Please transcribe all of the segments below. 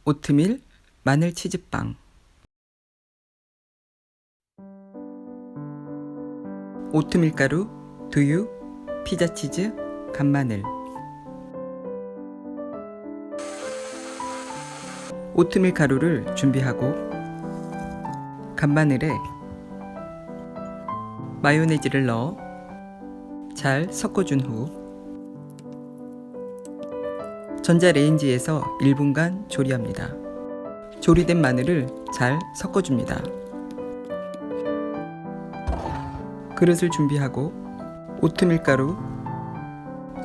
오트밀, 마늘 치즈빵. 오트밀 가루, 두유, 피자 치즈, 간마늘. 오트밀 가루를 준비하고 간마늘에 마요네즈를 넣어 잘 섞어준 후 전자레인지에서 1분간 조리합니다. 조리된 마늘을 잘 섞어줍니다. 그릇을 준비하고 오트밀 가루,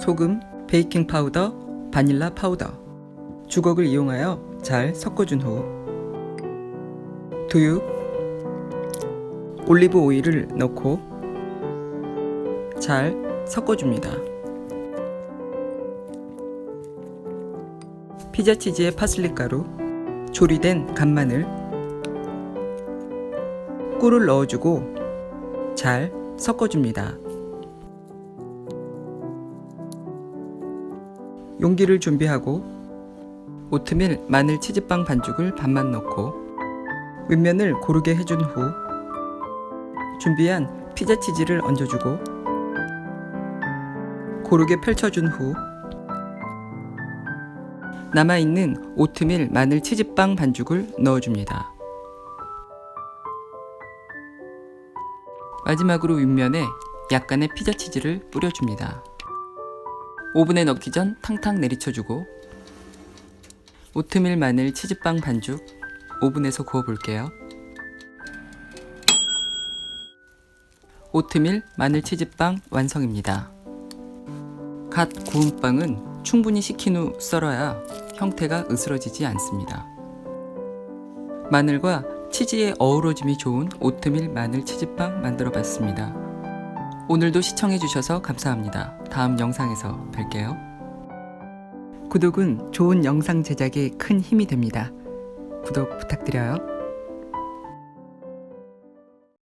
소금, 베이킹 파우더, 바닐라 파우더, 주걱을 이용하여 잘 섞어준 후 두유, 올리브 오일을 넣고 잘 섞어줍니다. 피자 치즈에 파슬리 가루, 조리된 간마늘, 꿀을 넣어주고 잘 섞어줍니다. 용기를 준비하고 오트밀 마늘 치즈빵 반죽을 반만 넣고 윗면을 고르게 해준 후 준비한 피자 치즈를 얹어주고 고르게 펼쳐준 후 남아있는 오트밀 마늘 치즈빵 반죽을 넣어줍니다. 마지막으로 윗면에 약간의 피자 치즈를 뿌려줍니다. 오븐에 넣기 전 탕탕 내리쳐주고 오트밀 마늘 치즈빵 반죽 오븐에서 구워볼게요. 오트밀 마늘 치즈빵 완성입니다. 갓 구운 빵은 충분히 식힌 후 썰어야 형태가 으스러지지 않습니다. 마늘과 치즈의 어우러짐이 좋은 오트밀 마늘 치즈빵 만들어 봤습니다. 오늘도 시청해 주셔서 감사합니다. 다음 영상에서 뵐게요. 구독은 좋은 영상 제작에 큰 힘이 됩니다. 구독 부탁드려요.